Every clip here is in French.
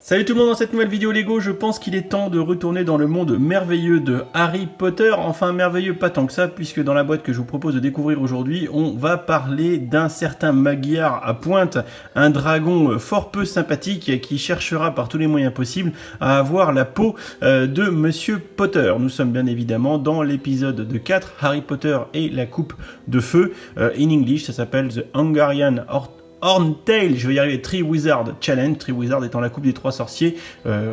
Salut tout le monde, dans cette nouvelle vidéo Lego, je pense qu'il est temps de retourner dans le monde merveilleux de Harry Potter. Enfin merveilleux pas tant que ça, puisque dans la boîte que je vous propose de découvrir aujourd'hui, on va parler d'un certain Magyar à pointe, un dragon fort peu sympathique qui cherchera par tous les moyens possibles à avoir la peau de Monsieur Potter. Nous sommes bien évidemment dans l'épisode de 4, Harry Potter et la coupe de feu. In English, ça s'appelle The Hungarian Horntail, je vais y arriver, Triwizard Challenge, Triwizard étant la coupe des trois sorciers,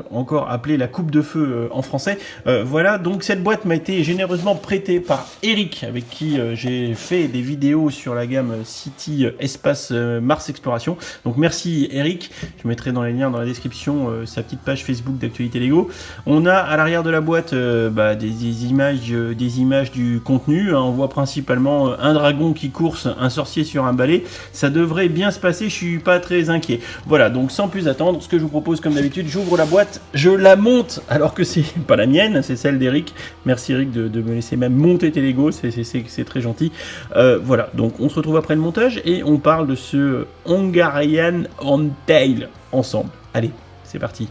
encore appelée la coupe de feu en français. Voilà, donc cette boîte m'a été généreusement prêtée par Eric, avec qui j'ai fait des vidéos sur la gamme City Espace Mars Exploration. Donc merci Eric, je mettrai dans les liens dans la description sa petite page Facebook d'actualité Lego. On a à l'arrière de la boîte des images du contenu, hein. On voit principalement un dragon qui course, un sorcier sur un balai. Ça devrait bien se passer, je suis pas très inquiet. Voilà, donc sans plus attendre, ce que je vous propose comme d'habitude, j'ouvre la boîte, je la monte, alors que c'est pas la mienne, c'est celle d'Eric. Merci Eric de me laisser même monter tes Lego, c'est très gentil. Voilà, donc on se retrouve après le montage et on parle de ce Hungarian Horntail ensemble. Allez, c'est parti.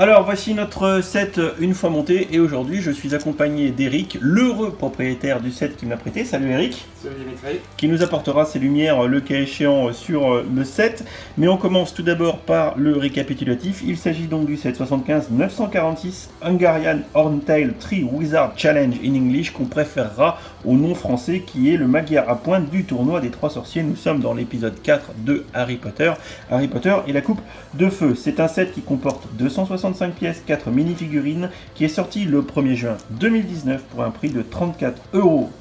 Alors voici notre set une fois monté et aujourd'hui je suis accompagné d'Eric, l'heureux propriétaire du set qui me l'a prêté. Salut Eric. Salut Dimitri. Qui nous apportera ses lumières le cas échéant sur le set. Mais on commence tout d'abord par le récapitulatif. Il s'agit donc du set 75-946 Hungarian Horntail Triwizard Challenge in English qu'on préférera au nom français qui est le Magyar à pointe du tournoi des trois sorciers. Nous sommes dans l'épisode 4 de Harry Potter et la coupe de feu. C'est un set qui comporte 265 pièces, 4 mini-figurines, qui est sorti le 1er juin 2019 pour un prix de 34,99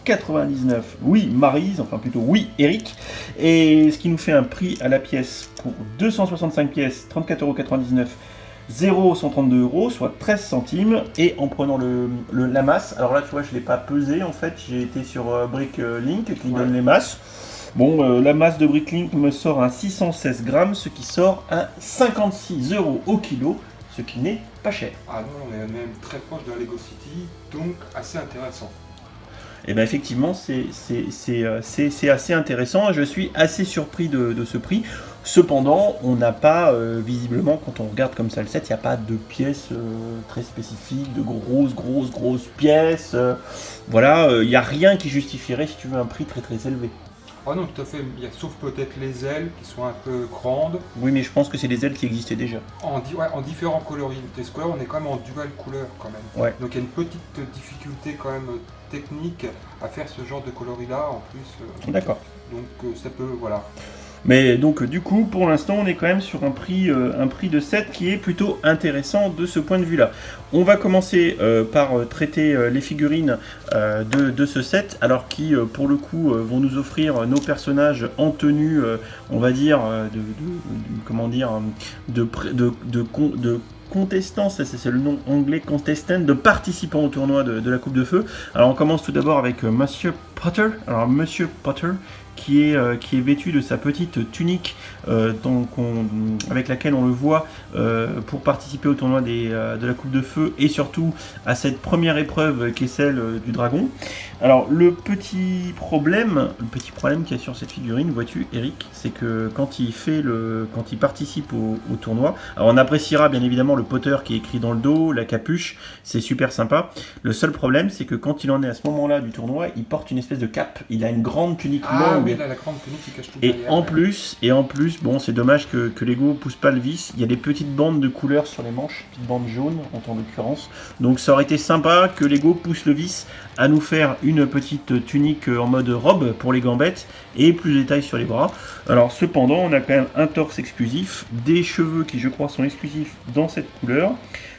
€. Oui, Maryse, enfin plutôt oui, Eric. Et ce qui nous fait un prix à la pièce pour 265 pièces, 34,99 €, 0,132 €, soit 13 centimes. Et en prenant la masse, alors là tu vois, je ne l'ai pas pesé en fait, j'ai été sur Bricklink qui donne les masses. Bon, la masse de Bricklink me sort un 616 grammes, ce qui sort un 56 € au kilo, ce qui n'est pas cher. Ah non, on est même très proche de la Lego City, donc assez intéressant. Et bien effectivement, c'est assez intéressant. Je suis assez surpris de ce prix. Cependant, on n'a pas, visiblement, quand on regarde comme ça le set, il n'y a pas de pièces très spécifiques, de grosses pièces. Voilà, il n'y a rien qui justifierait, si tu veux, un prix très élevé. Ah non, tout à fait, sauf peut-être les ailes qui sont un peu grandes. Oui, mais je pense que c'est des ailes qui existaient déjà. En différents coloris. Des couleurs, on est quand même en dual couleur quand même. Ouais. Donc il y a une petite difficulté quand même technique à faire ce genre de coloris-là en plus. D'accord. Donc ça peut, voilà. Mais donc du coup, pour l'instant, on est quand même sur un prix de set qui est plutôt intéressant de ce point de vue-là. On va commencer par traiter les figurines de ce set, alors qui, pour le coup, vont nous offrir nos personnages en tenue, on va dire, de contestants, c'est le nom anglais, contestant, de participants au tournoi de la Coupe de Feu. Alors on commence tout d'abord avec Monsieur Potter. Alors Monsieur Potter qui est vêtu de sa petite tunique avec laquelle on le voit pour participer au tournoi de la Coupe de Feu et surtout à cette première épreuve qui est celle du dragon. Alors le petit problème qu'il y a sur cette figurine, vois-tu Eric, c'est que quand il participe au tournoi, alors on appréciera bien évidemment le Potter qui est écrit dans le dos, la capuche, c'est super sympa. Le seul problème c'est que quand il en est à ce moment-là du tournoi, il porte une espèce de cape, il a une grande tunique longue. Oui, là, la grande tunique qui cache tout Et derrière, en plus, bon, c'est dommage que Lego pousse pas le vis. Il y a des petites bandes de couleurs sur les manches, petites bandes jaunes en l'occurrence. Donc ça aurait été sympa que Lego pousse le vis à nous faire une petite tunique en mode robe pour les gambettes et plus de détails sur les bras. Alors cependant, on a quand même un torse exclusif, des cheveux qui je crois sont exclusifs dans cette couleur.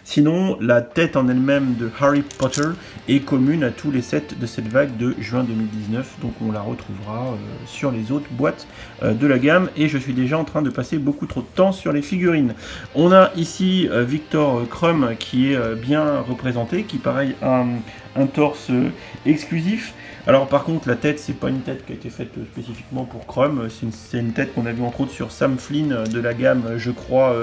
Sinon, la tête en elle-même de Harry Potter est commune à tous les sets de cette vague de juin 2019, donc on la retrouvera sur les autres boîtes de la gamme, et je suis déjà en train de passer beaucoup trop de temps sur les figurines. On a ici Victor Krum qui est bien représenté, qui pareil a un torse exclusif. Alors par contre la tête, c'est pas une tête qui a été faite spécifiquement pour Chrome, c'est une tête qu'on a vu entre autres sur Sam Flynn de la gamme, je crois,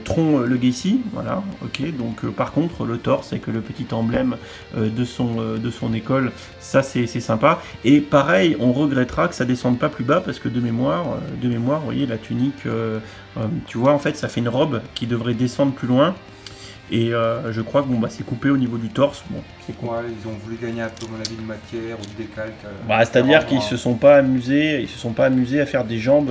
Tron Legacy, voilà, ok, donc par contre le torse avec le petit emblème de son école, ça c'est sympa, et pareil, on regrettera que ça descende pas plus bas, parce que de mémoire, vous voyez, la tunique, tu vois, en fait ça fait une robe qui devrait descendre plus loin, et je crois que bon, bah, c'est coupé au niveau du torse, bon, c'est quoi. Ouais, ils ont voulu gagner un peu, à mon avis, de matière ou de décalque. Bah, c'est-à-dire qu'ils se sont pas amusés à faire des jambes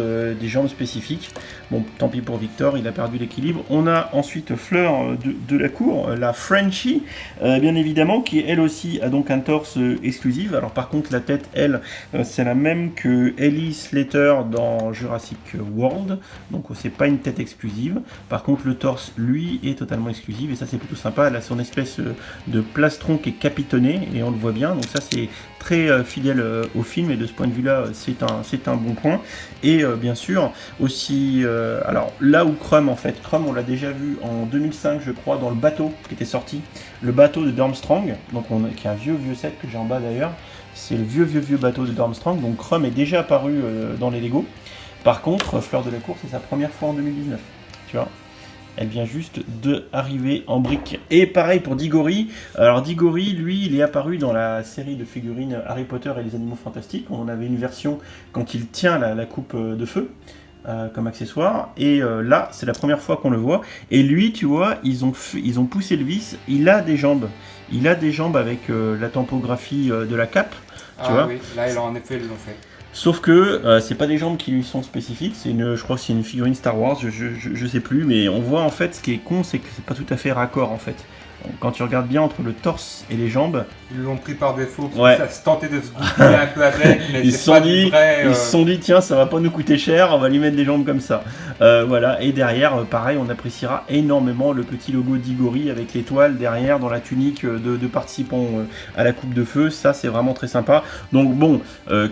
spécifiques. Bon, tant pis pour Victor, il a perdu l'équilibre. On a ensuite Fleur de la cour, la Frenchie, bien évidemment, qui elle aussi a donc un torse exclusif. Alors par contre, la tête, elle, c'est la même que Ellie Slater dans Jurassic World, donc c'est pas une tête exclusive. Par contre, le torse, lui, est totalement exclusif, et ça c'est plutôt sympa. Elle a son espèce de plastron qui est capitonné, et on le voit bien, donc ça c'est très fidèle au film, et de ce point de vue là c'est un bon point. Et bien sûr aussi, alors là où Chrome, en fait, Chrome on l'a déjà vu en 2005 je crois, dans le bateau qui était sorti, le bateau de Durmstrang, donc qui est un vieux set que j'ai en bas d'ailleurs, c'est le vieux bateau de Durmstrang, donc Chrome est déjà apparu dans les Lego. Par contre, Fleur de la Cour, c'est sa première fois en 2019, tu vois. Elle vient juste d'arriver en brique. Et pareil pour Diggory. Alors Diggory, lui, il est apparu dans la série de figurines Harry Potter et les Animaux Fantastiques. On avait une version quand il tient la coupe de feu comme accessoire. Et là, c'est la première fois qu'on le voit. Et lui, tu vois, ils ont poussé le vis. Il a des jambes. Il a des jambes avec la tempographie de la cape. Tu vois, oui, là, en effet, ils l'ont fait. Sauf que c'est pas des jambes qui lui sont spécifiques, je crois que c'est une figurine Star Wars, je sais plus, mais on voit en fait, ce qui est con, c'est que c'est pas tout à fait raccord en fait. Quand tu regardes bien entre le torse et les jambes, ils l'ont pris par défaut, ouais. Ça se tentait de se goupiller un peu avec, mais ils se sont dit tiens, ça va pas nous coûter cher, on va lui mettre des jambes comme ça. Voilà, et derrière, pareil, on appréciera énormément le petit logo Diggory avec l'étoile derrière dans la tunique de participants à la coupe de feu, ça c'est vraiment très sympa. Donc bon,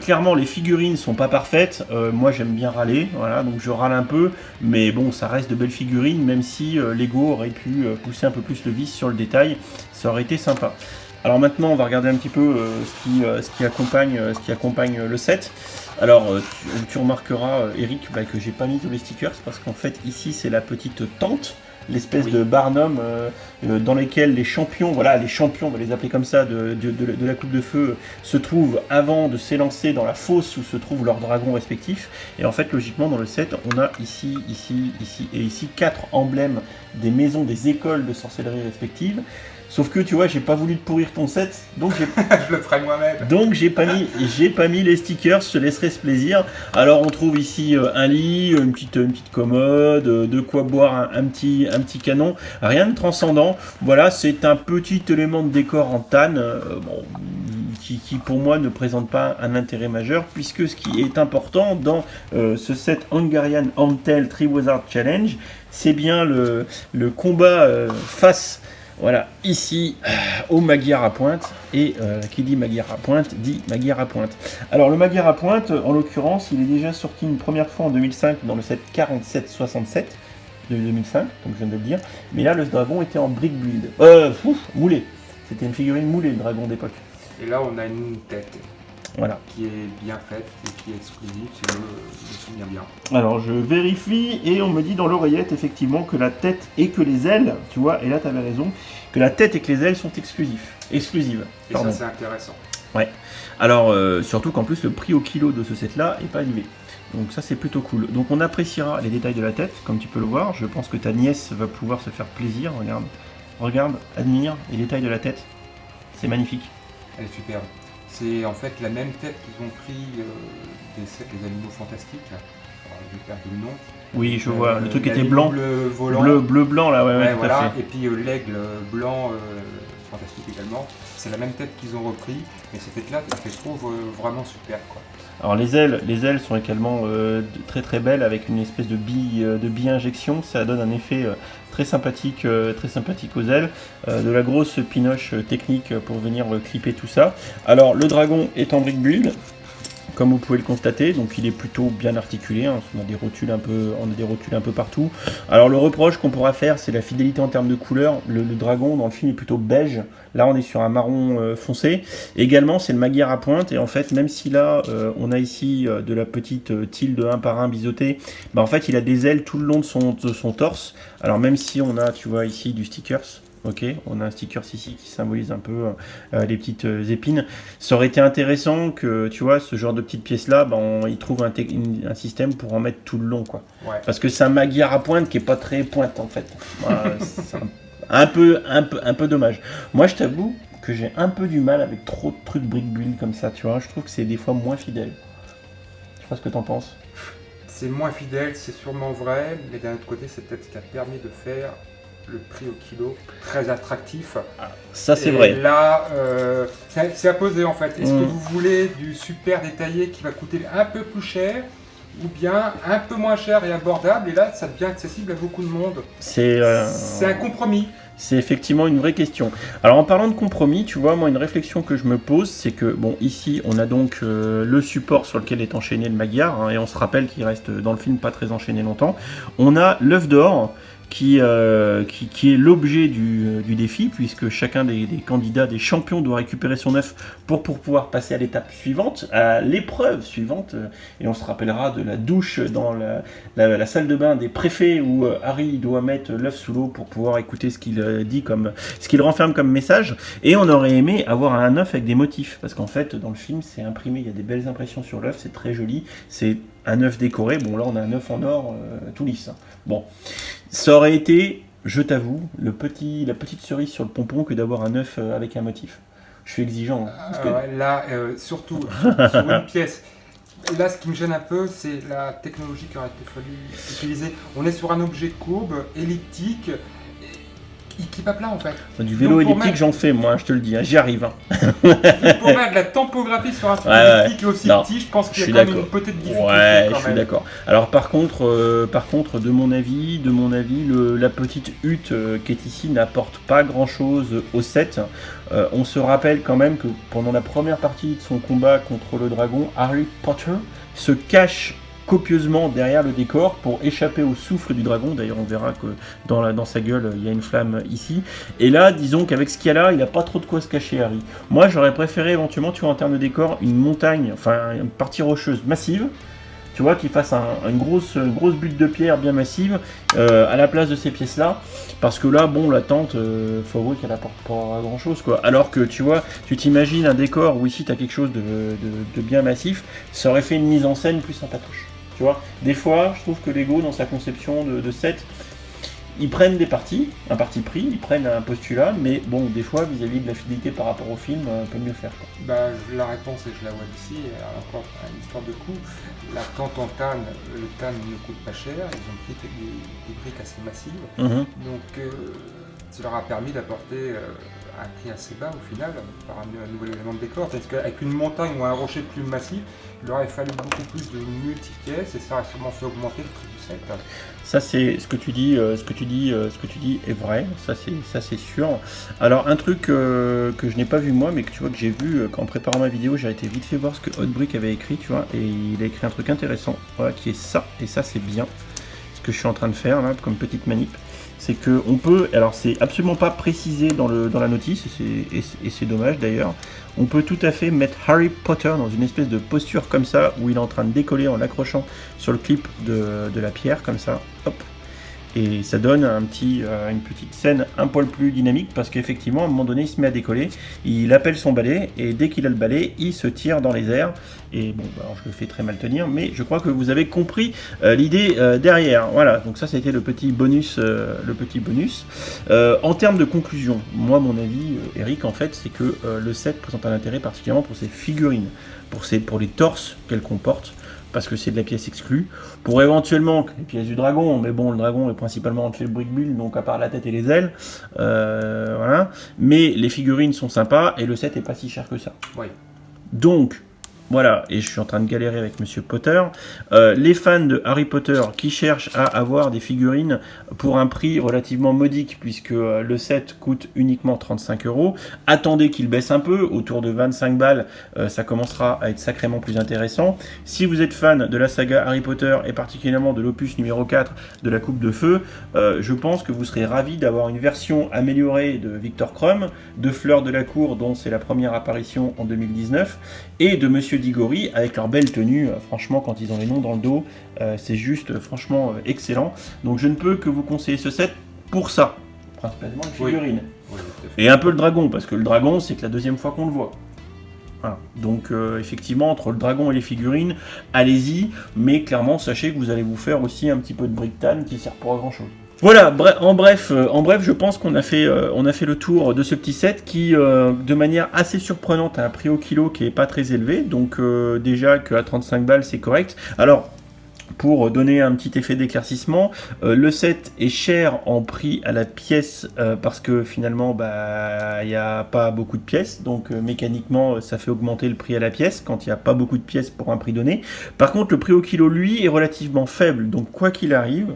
clairement les figurines sont pas parfaites, moi j'aime bien râler, voilà, donc je râle un peu, mais bon, ça reste de belles figurines, même si Lego aurait pu pousser un peu plus le vis sur le détail, ça aurait été sympa. Alors maintenant on va regarder un petit peu ce qui accompagne le set. Alors tu remarqueras Eric que j'ai pas mis tous les stickers parce qu'en fait ici c'est la petite tente, l'espèce de barnum dans lesquels les champions, voilà, les champions, on va les appeler comme ça, de la coupe de feu se trouvent avant de s'élancer dans la fosse où se trouvent leurs dragons respectifs. Et en fait logiquement dans le set on a ici et ici 4 emblèmes des maisons, des écoles de sorcellerie respectives. Sauf que tu vois, j'ai pas voulu te pourrir ton set, donc j'ai je le ferai moi-même. Donc j'ai pas mis les stickers, je te laisserai ce plaisir. Alors on trouve ici un lit, une petite commode, de quoi boire, un petit canon, rien de transcendant. Voilà, c'est un petit élément de décor en tanne, bon, qui pour moi ne présente pas un intérêt majeur, puisque ce qui est important dans ce set Hungarian Antel Triwizard Challenge, c'est bien le combat face, voilà, ici au Magyar à pointe, et qui dit Magyar à pointe dit Magyar à pointe. Alors le Magyar à pointe, en l'occurrence, il est déjà sorti une première fois en 2005 dans le set 47-67 de 2005, comme je viens de le dire, mais là le dragon était en brick build, moulé, c'était une figurine moulée, le dragon d'époque. Et là on a une tête. Voilà. Qui est bien faite et qui est exclusive, si je me souviens bien. Alors je vérifie et on me dit dans l'oreillette effectivement que la tête et que les ailes, tu vois, et là tu avais raison, que la tête et que les ailes sont exclusives. Et ça c'est intéressant. Ouais. Alors surtout qu'en plus le prix au kilo de ce set là est pas élevé. Donc ça c'est plutôt cool. Donc on appréciera les détails de la tête, comme tu peux le voir. Je pense que ta nièce va pouvoir se faire plaisir. Regarde, admire les détails de la tête. C'est magnifique. Elle est superbe. C'est en fait la même tête qu'ils ont pris des sets Les Animaux Fantastiques. Alors, j'ai perdu le nom. Oui, je vois. Le truc était blanc. Bleu blanc là, ouais, tout voilà. à fait. Et puis l'aigle blanc fantastique également. C'est la même tête qu'ils ont repris. Mais cette tête-là, je les trouve vraiment superbe, quoi. Alors les ailes sont également très très belles avec une espèce de bille injection. Ça donne un effet très sympathique aux ailes. De la grosse pinoche technique pour venir clipper tout ça. Alors le dragon est en brick build. comme vous pouvez le constater, donc il est plutôt bien articulé, hein. On a des rotules un peu partout. Alors le reproche qu'on pourra faire, c'est la fidélité en termes de couleur. Le dragon dans le film est plutôt beige, là on est sur un marron foncé. Également c'est le Magyar à pointe, et en fait même si là on a ici de la petite tilde 1 par 1 biseautée, bah en fait il a des ailes tout le long de son torse. Alors même si on a, tu vois ici du stickers, ok, on a un sticker ici qui symbolise un peu les petites épines. Ça aurait été intéressant que, tu vois, ce genre de petites pièces-là, il trouve un système pour en mettre tout le long, quoi. Ouais. Parce que c'est un Magyar à pointe qui est pas très pointe, en fait. C'est un peu dommage. Moi, je t'avoue que j'ai un peu du mal avec trop de trucs brick-build comme ça, tu vois. Je trouve que c'est des fois moins fidèle. Je sais pas ce que t'en penses. C'est moins fidèle, c'est sûrement vrai, mais d'un autre côté, c'est peut-être ce qui a permis de faire le prix au kilo très attractif. Ça c'est vrai. Là, c'est à poser en fait. Est-ce que vous voulez du super détaillé qui va coûter un peu plus cher, ou bien un peu moins cher et abordable, et là ça devient accessible à beaucoup de monde? C'est un compromis. C'est effectivement une vraie question. Alors en parlant de compromis, tu vois, moi une réflexion que je me pose, c'est que, bon, ici on a donc le support sur lequel est enchaîné le Magyar, hein, et on se rappelle qu'il reste dans le film pas très enchaîné longtemps. On a l'œuf d'or, qui est l'objet du défi, puisque chacun des candidats, des champions, doit récupérer son œuf pour pouvoir passer à l'étape suivante, à l'épreuve suivante. Et on se rappellera de la douche dans la salle de bain des préfets, où Harry doit mettre l'œuf sous l'eau pour pouvoir écouter ce qu'il dit, ce qu'il renferme comme message. Et on aurait aimé avoir un œuf avec des motifs, parce qu'en fait dans le film c'est imprimé, il y a des belles impressions sur l'œuf, c'est très joli, c'est un œuf décoré. Bon là on a un œuf en or tout lisse. Bon, ça aurait été, je t'avoue, la petite cerise sur le pompon que d'avoir un œuf avec un motif. Je suis exigeant. Là, surtout sur une pièce. Là, ce qui me gêne un peu, c'est la technologie qui aurait été fallu utiliser. On est sur un objet courbe, elliptique, qui pas plat en fait. Du vélo elliptique, j'en fais moi, je te le dis, hein, j'y arrive. Hein. Pour mettre de la tampographie sur un truc elliptique aussi petit, je pense qu'il y a quand même une petite difficulté. Ouais, je suis d'accord. Alors par contre, de mon avis, la petite hutte qui est ici n'apporte pas grand chose au set. On se rappelle quand même que pendant la première partie de son combat contre le dragon, Harry Potter se cache copieusement derrière le décor pour échapper au souffle du dragon. D'ailleurs on verra que dans sa gueule il y a une flamme ici, et là disons qu'avec ce qu'il y a là, il n'a pas trop de quoi se cacher, Harry. Moi j'aurais préféré éventuellement, tu vois, en termes de décor, une montagne, enfin une partie rocheuse massive, tu vois, qui fasse une grosse butte de pierre bien massive à la place de ces pièces là, parce que là bon, la tente, faut avouer qu'elle apporte pas grand chose, quoi. Alors que tu vois, tu t'imagines un décor où ici tu as quelque chose de bien massif, ça aurait fait une mise en scène plus sympatoche. Tu vois, des fois, je trouve que Lego, dans sa conception de set, ils prennent un parti pris, ils prennent un postulat, mais bon, des fois, vis-à-vis de la fidélité par rapport au film, on peut mieux faire, quoi. La réponse, et je la vois d'ici, encore une histoire de coût. La tente en tann, le tann ne coûte pas cher, ils ont pris des briques assez massives, donc ça leur a permis d'apporter un prix assez bas au final, par un nouvel élément de décor, parce qu'avec une montagne ou un rocher plus massif, il aurait fallu beaucoup plus de multi-pièces, et ça aurait sûrement fait augmenter le prix du set. Ça c'est ce que tu dis est vrai, ça c'est sûr. Alors un truc que je n'ai pas vu moi, mais que tu vois que j'ai vu en préparant ma vidéo, j'ai été vite fait voir ce que Hotbrick avait écrit, tu vois, et il a écrit un truc intéressant, voilà, qui est ça, et ça c'est bien. Ce que je suis en train de faire là, comme petite manip, c'est que on peut, alors c'est absolument pas précisé dans la notice, et c'est dommage d'ailleurs, on peut tout à fait mettre Harry Potter dans une espèce de posture comme ça, où il est en train de décoller en l'accrochant sur le clip de la pierre, comme ça, hop, et ça donne une petite scène un poil plus dynamique, parce qu'effectivement à un moment donné il se met à décoller, il appelle son balai, et dès qu'il a le balai il se tire dans les airs, et bon, alors je le fais très mal tenir, mais je crois que vous avez compris l'idée derrière. Voilà, donc ça c'était le petit bonus. En termes de conclusion, moi mon avis, Eric, en fait, c'est que le set présente un intérêt particulièrement pour ses figurines, pour les torses qu'elle comporte, parce que c'est de la pièce exclue, pour éventuellement les pièces du dragon, mais bon, le dragon est principalement fait le brick build, donc à part la tête et les ailes, voilà. Mais les figurines sont sympas, et le set est pas si cher que ça. Oui. Donc, Voilà, et je suis en train de galérer avec Monsieur Potter. Les fans de Harry Potter qui cherchent à avoir des figurines pour un prix relativement modique, puisque le set coûte uniquement 35 €. Attendez qu'il baisse un peu, autour de 25 balles, ça commencera à être sacrément plus intéressant. Si vous êtes fan de la saga Harry Potter, et particulièrement de l'opus numéro 4 de la Coupe de Feu, je pense que vous serez ravis d'avoir une version améliorée de Victor Krum, de Fleur de la Cour, dont c'est la première apparition en 2019, et de Monsieur Diggory avec leur belle tenue. Franchement, quand ils ont les noms dans le dos, c'est juste franchement excellent. Donc je ne peux que vous conseiller ce set pour ça, principalement les figurines. Oui, et un peu le dragon, parce que le dragon c'est que la deuxième fois qu'on le voit. Voilà. Donc effectivement, entre le dragon et les figurines, allez-y, mais clairement sachez que vous allez vous faire aussi un petit peu de brictane qui sert pas à grand chose. Voilà, en bref, je pense qu'on a fait le tour de ce petit set qui, de manière assez surprenante, a un prix au kilo qui est pas très élevé. Donc déjà qu'à 35 balles, c'est correct. Alors, pour donner un petit effet d'éclaircissement, le set est cher en prix à la pièce parce que finalement il n'y a pas beaucoup de pièces, donc mécaniquement ça fait augmenter le prix à la pièce quand il n'y a pas beaucoup de pièces pour un prix donné. Par contre le prix au kilo lui est relativement faible, donc quoi qu'il arrive,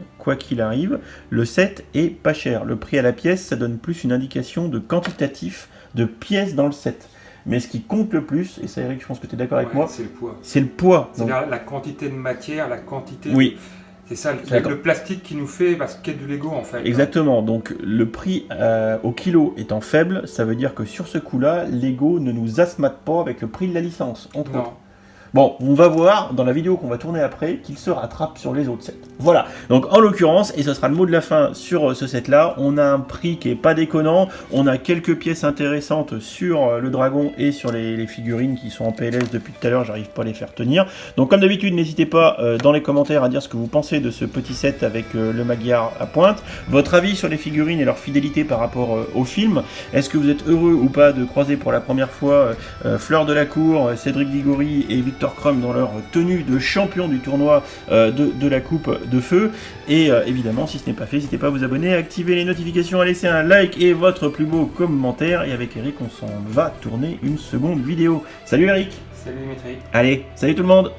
le set est pas cher. Le prix à la pièce, ça donne plus une indication de quantitatif de pièces dans le set. Mais ce qui compte le plus, et ça Eric, je pense que tu es d'accord avec moi, c'est le poids. C'est le poids. C'est la quantité de matière, la quantité... Oui. C'est ça, le plastique qui nous fait ce qu'est du Lego en fait. Exactement, donc le prix au kilo étant faible, ça veut dire que sur ce coup-là, Lego ne nous asthmate pas avec le prix de la licence, entre autres. Bon, on va voir dans la vidéo qu'on va tourner après qu'il se rattrape sur les autres sets. Voilà, donc en l'occurrence, et ce sera le mot de la fin sur ce set-là, on a un prix qui est pas déconnant, on a quelques pièces intéressantes sur le dragon et sur les figurines qui sont en PLS depuis tout à l'heure, j'arrive pas à les faire tenir. Donc comme d'habitude, n'hésitez pas dans les commentaires à dire ce que vous pensez de ce petit set avec le Magyar à pointe, votre avis sur les figurines et leur fidélité par rapport au film. Est-ce que vous êtes heureux ou pas de croiser pour la première fois Fleur de la Cour, Cédric Diggory et Victor Krum dans leur tenue de champion du tournoi de la Coupe de Feu. Et évidemment, si ce n'est pas fait, n'hésitez pas à vous abonner, à activer les notifications, à laisser un like et votre plus beau commentaire. Et avec Eric, on s'en va tourner une seconde vidéo. Salut Eric. Salut Dimitri. Allez, salut tout le monde.